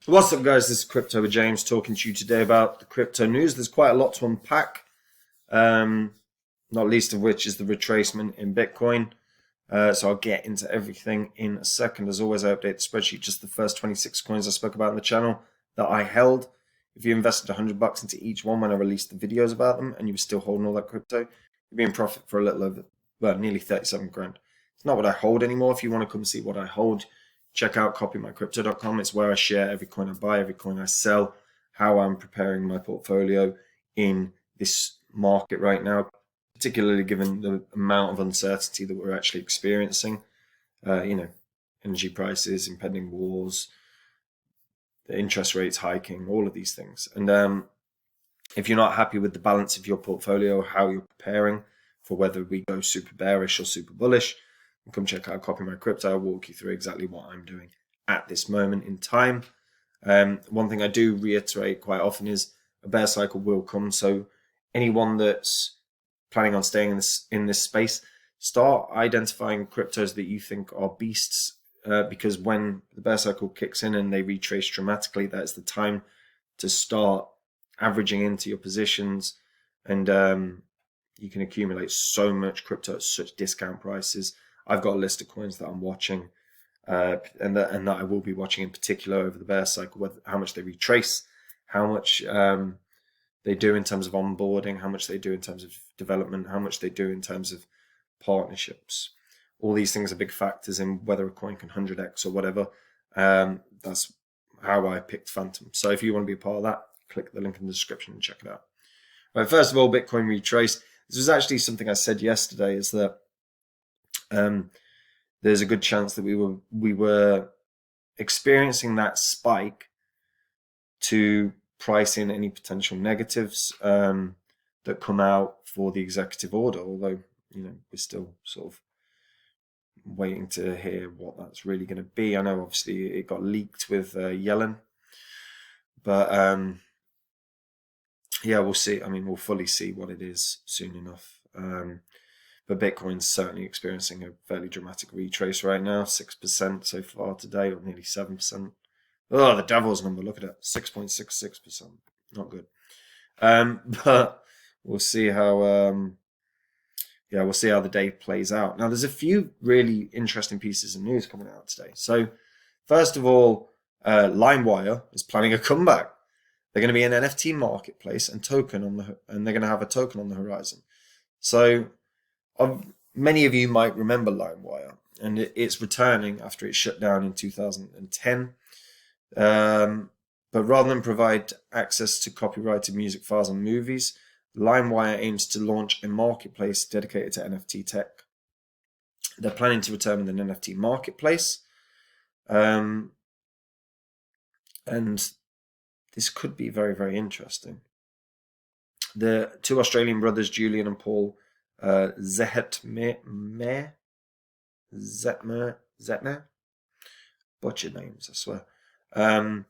What's up, guys? This is Crypto with James talking to you today about the crypto news. There's quite a lot to unpack, not least of which is the retracement in Bitcoin. So I'll get into everything in a second. As always, I update the spreadsheet, just the first 26 coins I spoke about in the channel that I held. If you invested $100 into each one when I released the videos about them and you were still holding all that crypto, you'd be in profit for a little over, well, nearly 37 grand. It's not what I hold anymore. If you want to come see what I hold, check out copymycrypto.com. It's where I share every coin I buy, every coin I sell, how I'm preparing my portfolio in this market right now, particularly given the amount of uncertainty that we're actually experiencing. Energy prices, impending wars, the interest rates hiking, all of these things. And if you're not happy with the balance of your portfolio, how you're preparing for whether we go super bearish or super bullish, come check out Copy My Crypto. I'll walk you through exactly what I'm doing at this moment in time. One thing I do reiterate quite often is a bear cycle will come. So anyone that's planning on staying in this space, start identifying cryptos that you think are beasts, because when the bear cycle kicks in and they retrace dramatically, that's the time to start averaging into your positions, and you can accumulate so much crypto at such discount prices. I've got a list of coins that I'm watching, and that I will be watching in particular over the bear cycle, how much they retrace, how much they do in terms of onboarding, how much they do in terms of development, how much they do in terms of partnerships. All these things are big factors in whether a coin can 100x or whatever. That's how I picked Phantom. So if you want to be a part of that, click the link in the description and check it out. Right, first of all, Bitcoin retrace. This was actually something I said yesterday, is that there's a good chance that we were experiencing that spike to price in any potential negatives that come out for the executive order, although we're still sort of waiting to hear what that's really going to be. I know obviously it got leaked with Yellen, but yeah, we'll see. I mean, we'll fully see what it is soon enough. But Bitcoin's certainly experiencing a fairly dramatic retrace right now, 6% so far today, or nearly 7%. Oh, the devil's number, look at it, 6.66%. Not good. But we'll see how we'll see how the day plays out. Now, there's a few really interesting pieces of news coming out today. So, first of all, Limewire is planning a comeback. They're going to be an NFT marketplace and they're going to have a token on the horizon. So, many of you might remember Limewire, and it's returning after it shut down in 2010. But rather than provide access to copyrighted music files and movies, Limewire aims to launch a marketplace dedicated to NFT tech. They're planning to return with an NFT marketplace. And this could be very, very interesting. The two Australian brothers, Julian and Paul Zetmer, butchered names, I swear, have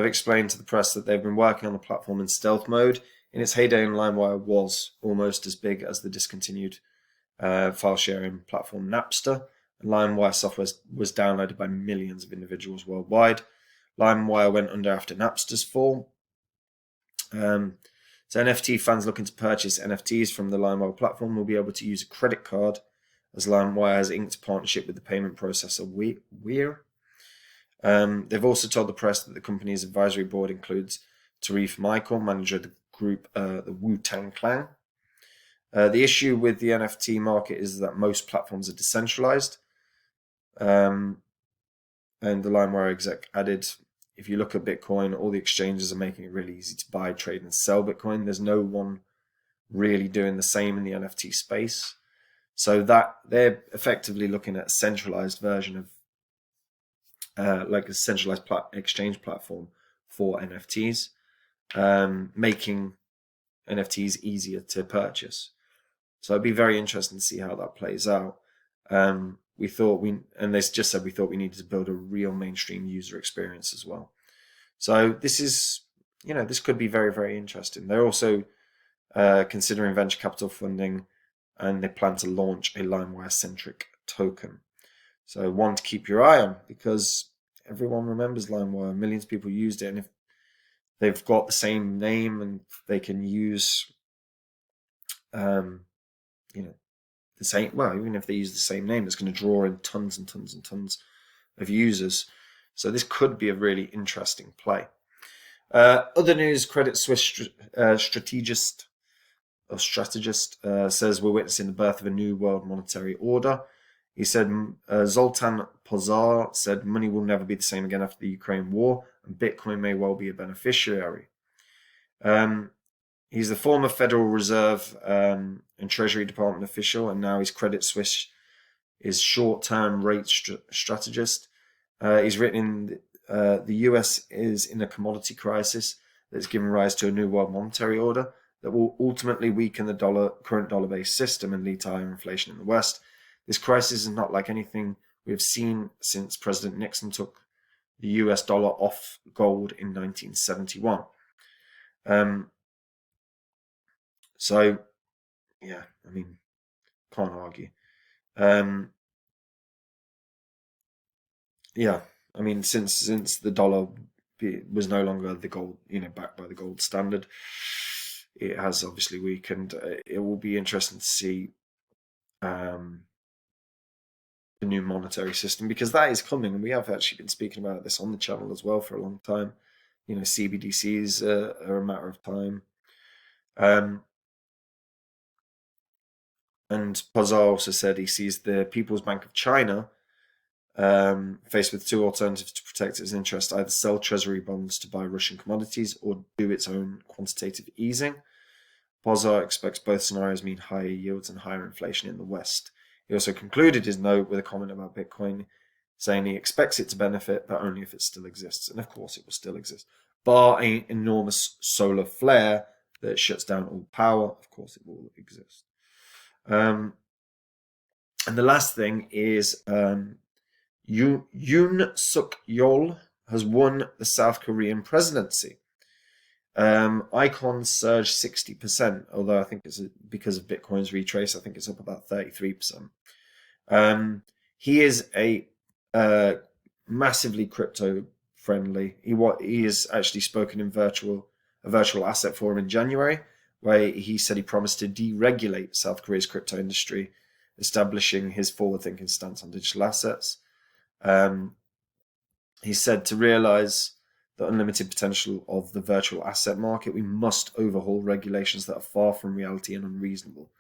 explained to the press that they've been working on the platform in stealth mode. In its heyday, Limewire was almost as big as the discontinued file sharing platform Napster, and Limewire software was downloaded by millions of individuals worldwide. Limewire went under after Napster's fall. So NFT fans looking to purchase NFTs from the Limewire platform will be able to use a credit card, as Limewire has inked a partnership with the payment processor Weir. They've also told the press that the company's advisory board includes Tarif Michael, manager of the group, the Wu-Tang Clan. The issue with the NFT market is that most platforms are decentralized. And the Limewire exec added, if you look at Bitcoin, all the exchanges are making it really easy to buy, trade, and sell Bitcoin. There's no one really doing the same in the NFT space. So that they're effectively looking at a centralized version of like a centralized exchange platform for NFTs, making NFTs easier to purchase. So it'd be very interesting to see how that plays out. We thought they just said we thought we needed to build a real mainstream user experience as well. So this is, this could be very, very interesting. They're also considering venture capital funding, and they plan to launch a Limewire-centric token. So one to keep your eye on, because everyone remembers LimeWire. Millions of people used it, and if they've got the same name and they can use, you know, the same. Well, even if they use the same name, it's going to draw in tons and tons and tons of users. So this could be a really interesting play. Other news: Credit Suisse strategist says we're witnessing the birth of a new world monetary order. He said, Zoltan Pozar said money will never be the same again after the Ukraine war, and Bitcoin may well be a beneficiary. He's the former Federal Reserve and Treasury Department official, and now he's Credit Suisse is short-term rate strategist. He's written the US is in a commodity crisis that's given rise to a new world monetary order that will ultimately weaken the current dollar-based system and lead to higher inflation in the West. This crisis is not like anything we have seen since President Nixon took the US dollar off gold in 1971. So, yeah, I mean, can't argue. Yeah, I mean, since the dollar was no longer the gold, backed by the gold standard, it has obviously weakened. It will be interesting to see the new monetary system, because that is coming, and we have actually been speaking about this on the channel as well for a long time. CBDCs are a matter of time. And Pozar also said he sees the People's Bank of China faced with two alternatives to protect its interest: either sell treasury bonds to buy Russian commodities or do its own quantitative easing. Pozar expects both scenarios mean higher yields and higher inflation in the West. He also concluded his note with a comment about Bitcoin, saying he expects it to benefit, but only if it still exists. And of course it will still exist. Bar an enormous solar flare that shuts down all power, of course it will exist. And the last thing is Yoon Suk Yeol has won the South Korean presidency. Icon surged 60%, although I think it's because of Bitcoin's retrace. I think it's up about 33%. He is a massively crypto friendly. He has actually spoken in a virtual asset forum in January, where he said he promised to deregulate South Korea's crypto industry, establishing his forward-thinking stance on digital assets. He said to realize the unlimited potential of the virtual asset market, we must overhaul regulations that are far from reality and unreasonable.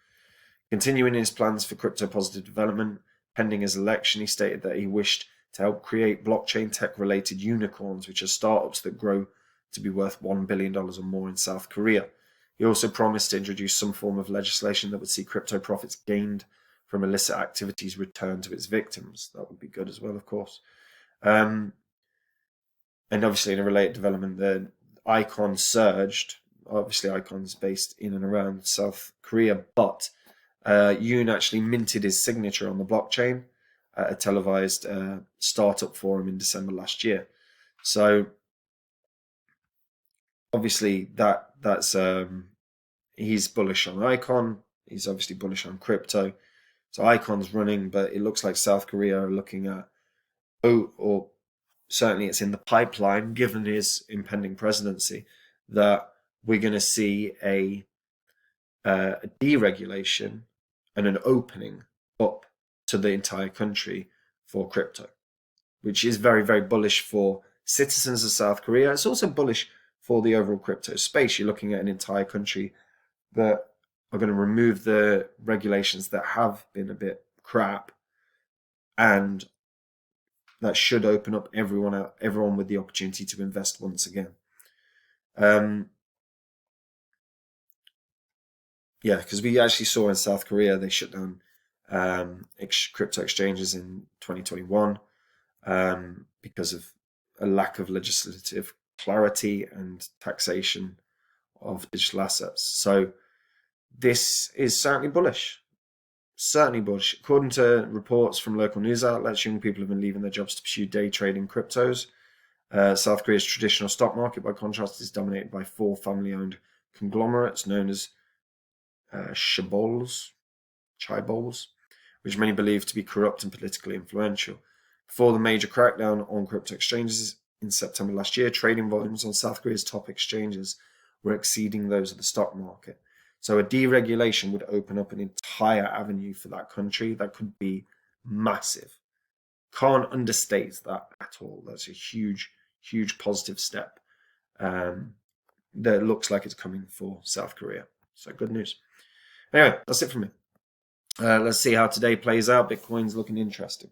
Continuing his plans for crypto positive development, pending his election, he stated that he wished to help create blockchain tech-related unicorns, which are startups that grow to be worth $1 billion or more in South Korea. He also promised to introduce some form of legislation that would see crypto profits gained from illicit activities returned to its victims. That would be good as well, of course. And obviously, in a related development, the Icon surged. Obviously, Icon's based in and around South Korea, but Yoon actually minted his signature on the blockchain at a televised startup forum in December last year. So, obviously, that's he's bullish on Icon. He's obviously bullish on crypto. So Icon's running, but it looks like South Korea are looking at, or certainly it's in the pipeline, given his impending presidency, that we're going to see a deregulation and an opening up to the entire country for crypto, which is very, very bullish for citizens of South Korea. It's also bullish for the overall crypto space. You're looking at an entire country that are going to remove the regulations that have been a bit crap, and that should open up everyone with the opportunity to invest once again. Yeah, because we actually saw in South Korea they shut down crypto exchanges in 2021 because of a lack of legislative clarity and taxation of digital assets. So this is certainly bullish. Certainly bullish. According to reports from local news outlets, young people have been leaving their jobs to pursue day trading cryptos. South Korea's traditional stock market, by contrast, is dominated by 4 family-owned conglomerates known as chaebols, which many believe to be corrupt and politically influential. Before the major crackdown on crypto exchanges in September last year, trading volumes on South Korea's top exchanges were exceeding those of the stock market. So a deregulation would open up an entire avenue for that country that could be massive. Can't understate that at all. That's a huge, huge positive step that looks like it's coming for South Korea. So good news. Anyway, that's it from me. Let's see how today plays out. Bitcoin's looking interesting.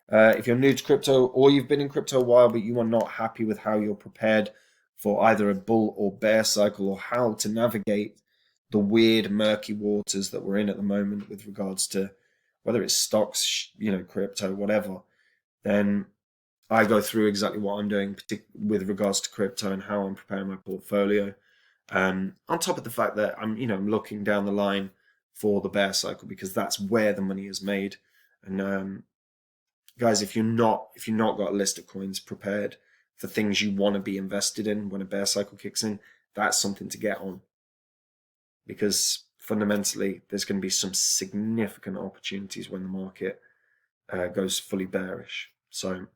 If you're new to crypto or you've been in crypto a while but you are not happy with how you're prepared for either a bull or bear cycle, or how to navigate the weird murky waters that we're in at the moment with regards to whether it's stocks, crypto, whatever, then I go through exactly what I'm doing with regards to crypto and how I'm preparing my portfolio. On top of the fact that I'm looking down the line for the bear cycle, because that's where the money is made. And guys, if you're not got a list of coins prepared for things you want to be invested in when a bear cycle kicks in, that's something to get on. Because fundamentally, there's going to be some significant opportunities when the market goes fully bearish. So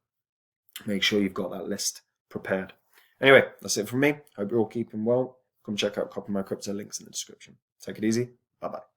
make sure you've got that list prepared. Anyway, that's it from me. Hope you're all keeping well. Come check out Copy My Crypto, links in the description. Take it easy. Bye-bye.